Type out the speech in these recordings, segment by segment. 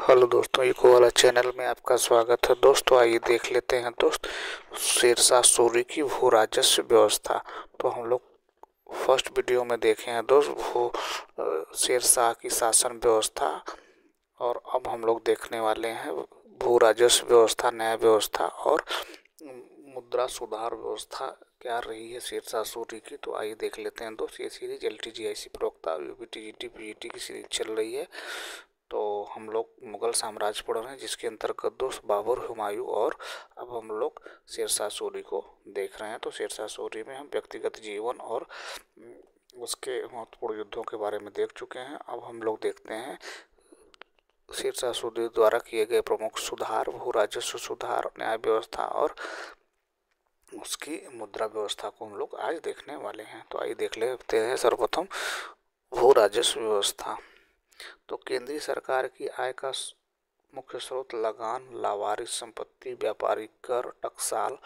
Hello दोस्तों, eco वाला channel में आपका स्वागत है। दोस्तों आइए देख लेते हैं शेरशाह सूरी की भू राजस्व व्यवस्था। तो हम लोग फर्स्ट वीडियो में देखे हैं शेरशाह की शासन व्यवस्था, और अब हम लोग देखने वाले हैं भू राजस्व व्यवस्था, न्याय व्यवस्था और मुद्रा सुधार व्यवस्था क्या रही है शेरशाह सूरी की। तो आइए देख लेते हैं दोस्त। ये सीरीज LTGIC प्रवक्ता UPTGT PGT की सीरीज चल रही है। तो हम लोग मुगल साम्राज्य पढ़ रहे हैं, जिसके अंतर्गत दोस्त बाबर, हुमायूं और अब हम लोग शेरशाह सूरी को देख रहे हैं। तो शेरशाह सूरी में हम व्यक्तिगत जीवन और उसके महत्वपूर्ण युद्धों के बारे में देख चुके हैं। अब हम लोग देखते हैं शेरशाह सूरी द्वारा किए गए प्रमुख सुधार, भू राजस्व सुधार, न्याय व्यवस्था और उसकी मुद्रा व्यवस्था को हम लोग आज देखने वाले हैं। तो आइए देख लेते हैं सर्वप्रथम भू राजस्व व्यवस्था। तो केंद्रीय सरकार की आय का मुख्य स्रोत लगान, लावारिस संपत्ति, व्यापारिक कर, टकसाल,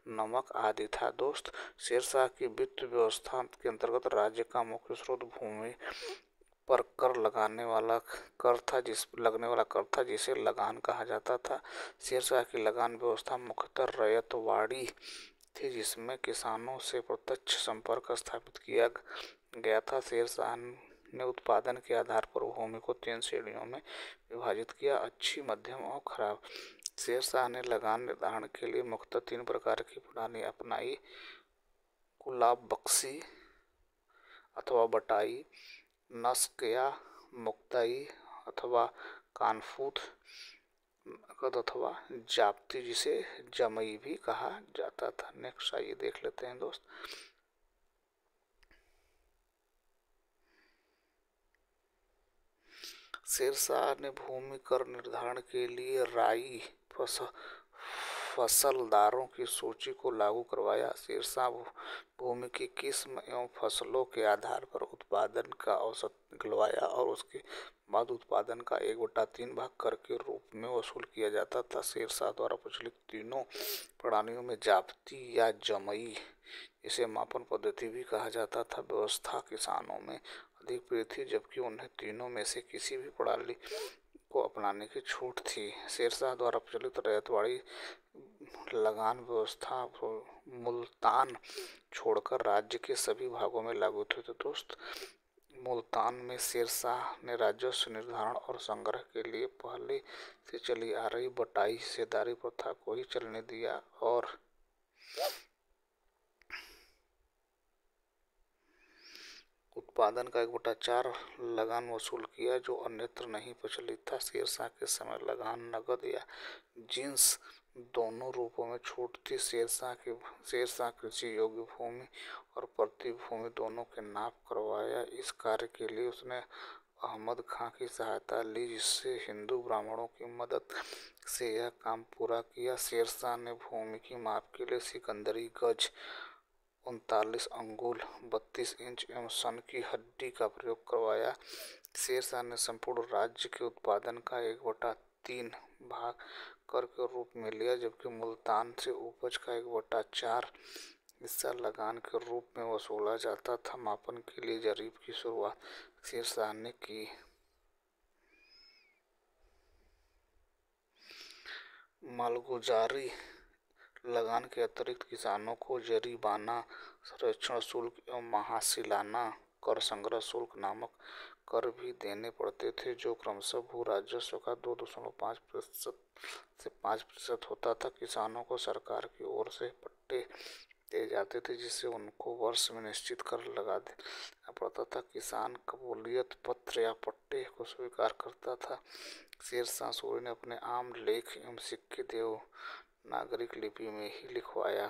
नमक आदि था दोस्त। शेरशाह की वित्त व्यवस्था के अंतर्गत राज्य का मुख्य स्रोत भूमि पर लगने वाला कर था, जिसे लगान कहा जाता था। शेरशाह की लगान व्यवस्था मुख्यतः रैयतवाड़ी थी, जिसमें किसानों से प्रत्यक्ष संपर्क स्थापित किया गया था। शेरशाह ने उत्पादन के आधार पर भूमि को 3 श्रेणियों में विभाजित किया: अच्छी, मध्यम और खराब। शेरशाह ने लगान निर्धारण के लिए मुख्यतः 3 प्रकार की प्रणाली अपनाई: गुलाब बख्शी अथवा बटाई, नस्क या मुक्ताई अथवा कानफूत नकद अथवा जाप्ती, जिसे जमई भी कहा जाता था। नेक्स्ट आइए देख लेते हैं दोस्त। शेरशाह ने भूमि कर निर्धारण के लिए राई फसलदारों की सूची को लागू करवाया। शेरशाह भूमि की किस्म एवं फसलों के आधार पर उत्पादन का औसत निकलवाया और उसके बाद उत्पादन का 1/3 भाग कर के रूप में वसूल किया जाता था। शेरशाह द्वारा प्रचलित तीनों प्रणालियों में जाप्ती या जमई, इसे मापन पद्धति भी कहा जाता था, व्यवस्था किसानों में अधिक प्रिय थी, जबकि उन्हें तीनों में से किसी भी प्रणाली को अपनाने की छूट थी। शेरशाह द्वारा प्रचलित रैयतवाड़ी लगान व्यवस्था मुल्तान छोड़कर राज्य के सभी भागों में लागू थी। तो दोस्त मुल्तान में शेरशाह ने राजस्व निर्धारण और संग्रह के लिए पहले से चली आ रही बटाई हिस्सेदारी प्रथा को ही चलने दिया और उत्पादन का 1/4 लगान वसूल किया, जो अन्यत्र नहीं प्रचलित था। शेरशाह के समय लगान नगद या जिन्स दोनों रूपों में छूट थी। शेरशाह कृषि योग्य भूमि और प्रति भूमि दोनों के नाप करवाया। इस कार्य के लिए उसने अहमद खां की सहायता ली, जिससे हिंदू ब्राह्मणों की मदद से यह काम पूरा किया। शेरशाह ने भूमि की माप के लिए सिकंदरी गज 39 अंगुल 32 इंच एवं सन की हड्डी का प्रयोग करवाया। शेरशाह ने संपूर्ण राज्य के उत्पादन का 1/3 भाग कर के रूप में लिया, जबकि मुल्तान से उपज का 1/4 हिस्सा लगान के रूप में वसूला जाता था। मापन के लिए जरीब की शुरुआत शेरशाह ने की। मालगुजारी लगान के अतिरिक्त किसानों को जरीबाना, संरक्षण शुल्क एवं महासिलाना कर, संग्रह शुल्क नामक कर भी देने पड़ते थे, जो क्रमशः भू राजस्व का 2.5% से 5% होता था। किसानों को सरकार की ओर से पट्टे दिए जाते थे, जिससे उनको वर्ष में निश्चित कर लगा देना पड़ता था। किसान कबूलियत पत्र या पट्टे को स्वीकार करता था। शेरशाह सूरी ने अपने आम लेख एवं सिक्के देवनागरी लिपि में ही लिखवाया।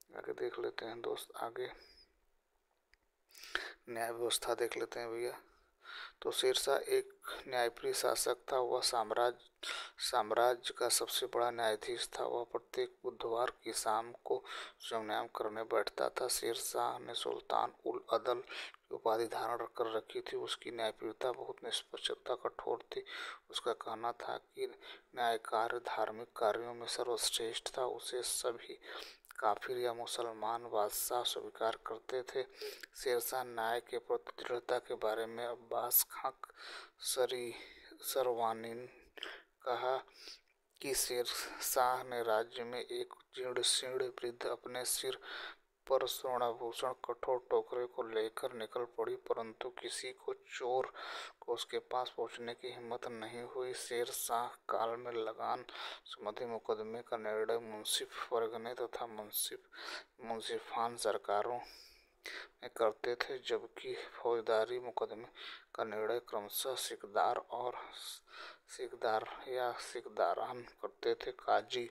आगे देख लेते हैं दोस्त। आगे न्याय व्यवस्था देख लेते हैं भैया। तो शेरशाह एक न्यायप्रिय शासक था। वह साम्राज्य का सबसे बड़ा न्यायाधीश था। वह प्रत्येक बुधवार की शाम को संज्ञान करने बैठता था। शेरशाह ने सुल्तान उल अदल की उपाधि धारण कर रखी थी। उसकी न्यायप्रियता बहुत निष्पक्षता कठोर थी। उसका कहना था कि न्याय कार्य धार्मिक कार्यों में सर्वश्रेष्ठ था। उसे सभी काफिर या मुसलमान बादशाह स्वीकार करते थे। शेरशाह न्याय के प्रति दृढ़ता के बारे में अब्बास खां सरवानी कहा कि शेरशाह ने राज्य में एक जीर्ण शीर्ण वृद्ध अपने सिर पर स्वर्णाभूषण कठोर टोकरे को लेकर निकल पड़ी, परंतु किसी को चोर को उसके पास पहुंचने की हिम्मत नहीं हुई। शेरशाह काल में लगान संबंधी मुकदमे का निर्णय मुंसिफ परगने तथा मुंसिफान सरकारों में करते थे, जबकि फौजदारी मुकदमे का निर्णय क्रमशः सिकदार और सिकदार या सिकदारान करते थे। काजी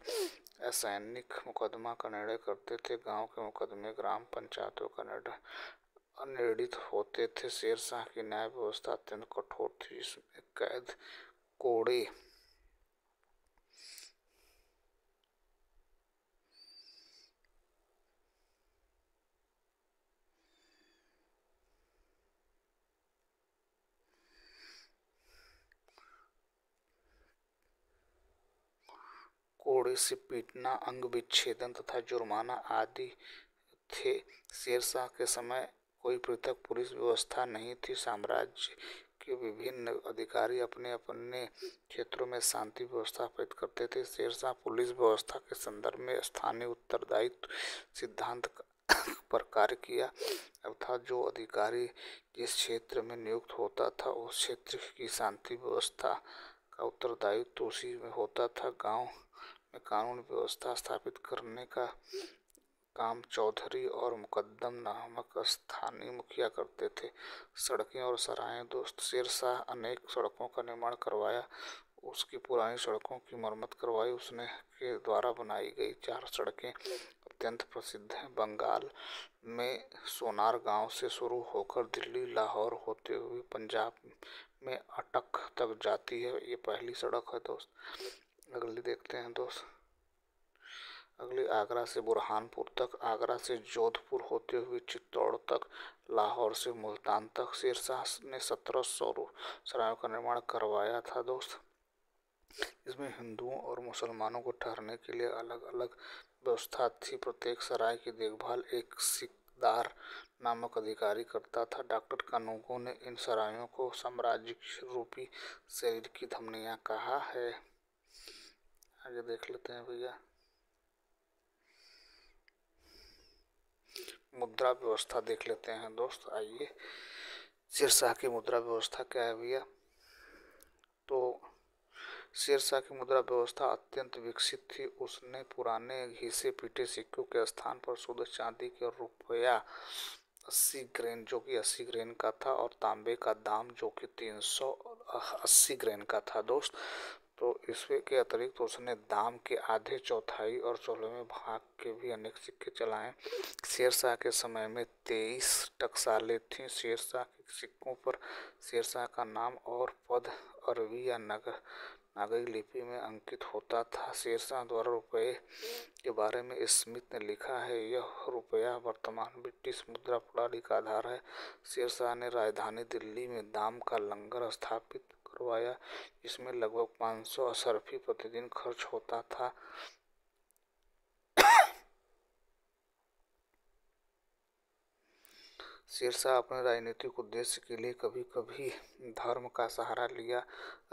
असैनिक मुकदमा का निर्णय करते थे। गांव के मुकदमे ग्राम पंचायतों का निर्णय अनिर्णित होते थे। शेरशाह की न्याय व्यवस्था अत्यंत कठोर थी, जिसमें कैद, कोड़े, से पीटना, अंग विच्छेदन तथा जुर्माना आदि थे। शेरशाह के समय कोई पृथक पुलिस व्यवस्था नहीं थी। साम्राज्य के विभिन्न अधिकारी अपने अपने क्षेत्रों में शांति व्यवस्था स्थापित करते थे। शेरशाह पुलिस व्यवस्था के संदर्भ में स्थानीय उत्तरदायित्व सिद्धांत पर कार्य किया, अर्थात जो अधिकारी जिस क्षेत्र में नियुक्त होता था उस क्षेत्र की शांति व्यवस्था का उत्तरदायित्व उसी में होता था। गांव में कानून व्यवस्था स्थापित करने का काम चौधरी और मुकद्दम नामक स्थानीय मुखिया करते थे। सड़कें और सराहें दोस्त, शेरशाह अनेक सड़कों का निर्माण करवाया, उसकी पुरानी सड़कों की मरम्मत करवाई। उसने के द्वारा बनाई गई 4 सड़कें अत्यंत प्रसिद्ध हैं। बंगाल में सोनार गांव से शुरू होकर दिल्ली, लाहौर होते हुए पंजाब में अटक तक जाती है। ये पहली सड़क है दोस्त। अगली देखते हैं दोस्त। अगली आगरा से बुरहानपुर तक, आगरा से जोधपुर होते हुए चित्तौड़ तक, लाहौर से मुल्तान तक शेरशाह ने 1700 सरायों का निर्माण करवाया था दोस्त। इसमें हिंदुओं और मुसलमानों को ठहरने के लिए अलग अलग व्यवस्था थी। प्रत्येक सराय की देखभाल एक सिकदार नामक अधिकारी करता था। डॉक्टर कानूगो ने इन सरायों को साम्राज्य रूपी शरीर की धमनियां कहा है। आगे देख लेते हैं भैया। मुद्रा व्यवस्था देख लेते हैं दोस्त। आइए, शेरशाह की मुद्रा व्यवस्था क्या है भैया। तो शेरशाह की मुद्रा व्यवस्था अत्यंत विकसित थी। उसने पुराने घिसे पीटे सिक्कों के स्थान पर शुद्ध चांदी के रुपया 80 ग्रेन जो कि 80 ग्रेन का था और तांबे का दाम जो कि 380 ग्रेन का था दोस्त। तो इसके के अतिरिक्त उसने दाम के आधे, चौथाई और 16वें भाग के भी अनेक सिक्के चलाए। शेरशाह के समय में 23 टकसालें थीं। शेरशाह के सिक्कों पर शेरशाह का नाम और पद अरबी या नागरी लिपि में अंकित होता था। शेरशाह द्वारा रुपये के बारे में स्मिथ ने लिखा है, यह रुपया वर्तमान ब्रिटिश मुद्रा प्रणाली का आधार है। शेरशाह ने राजधानी दिल्ली में दाम का लंगर स्थापित करवाया, जिसमें लगभग 500 अशर्फी प्रतिदिन खर्च होता था। शेरशाह अपने राजनीतिक उद्देश्य के लिए कभी कभी धर्म का सहारा लिया।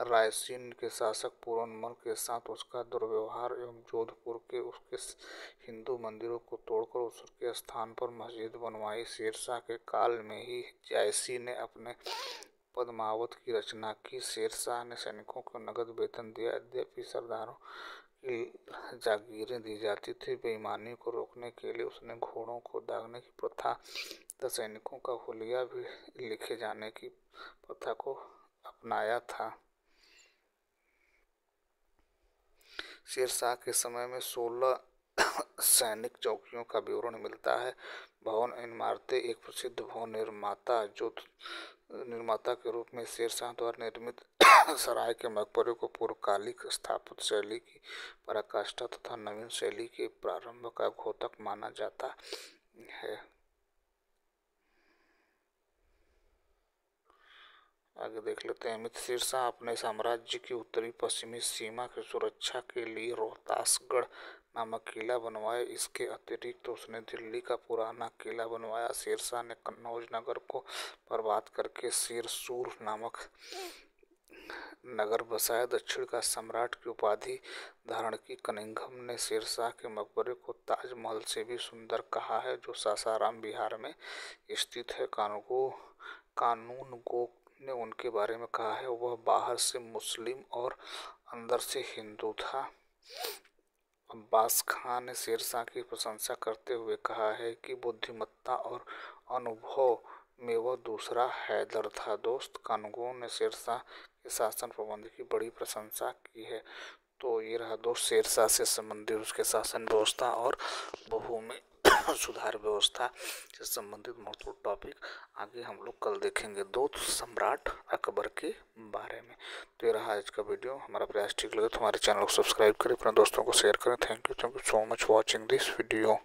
रायसीन के शासक पूरनमल के साथ उसका दुर्व्यवहार एवं जोधपुर के उसके हिंदू मंदिरों को तोड़कर उसके स्थान पर मस्जिद बनवाई। शेरशाह के काल में ही जायसी ने अपने पद्मावत की रचना की। शेरशाह ने सैनिकों को नगद वेतन दिया, यद्यपि सरदारों की जागीरें दी जाती थी। बेईमानी को रोकने के लिए उसने घोड़ों को दागने की प्रथा तथा सैनिकों का हुलिया भी लिखे जाने की प्रथा को अपनाया था। शेरशाह के समय में 16 सैनिक चौकियों का विवरण मिलता है। भवन इमारतें, एक प्रसिद्ध भवन निर्माता के रूप में शेरशाह द्वारा निर्मित सराय के मकबरे को पूर्वकालिक स्थापत्य शैली की पराकाष्ठा तथा नवीन शैली के प्रारंभ का द्योतक माना जाता है। आगे देख लेते हैं। अमित शेरशाह अपने साम्राज्य की उत्तरी पश्चिमी सीमा की सुरक्षा के लिए रोहतासगढ़ नामक किला बनवाया। इसके अतिरिक्त उसने दिल्ली का पुराना किला बनवाया। शेरशाह ने कन्नौज नगर को बर्बाद करके सिरसूर नामक नगर बसाया, दक्षिण का सम्राट की उपाधि धारण की। कनिंघम ने शेरशाह के मकबरे को ताजमहल से भी सुंदर कहा है, जो सासाराम बिहार में स्थित है। कानूनगो ने उनके बारे में कहा है, वह बाहर से मुस्लिम और अंदर से हिंदू था। अब्बास खान ने शेरशाह की प्रशंसा करते हुए कहा है कि बुद्धिमत्ता और अनुभव में वह दूसरा हैदर था। दोस्त, कानूनगो ने शेरशाह के शासन प्रबंध की बड़ी प्रशंसा की है। तो ये रहा दोस्त शेरशाह से संबंधित उसके शासन व्यवस्था और भूमि सुधार व्यवस्था से संबंधित महत्वपूर्ण टॉपिक। आगे हम लोग कल देखेंगे दोस्त सम्राट अकबर के बारे में। तो ये रहा आज का वीडियो। हमारा प्रयास ठीक लगे तो हमारे चैनल को सब्सक्राइब करें, अपने दोस्तों को शेयर करें। Thank you so much watching this video.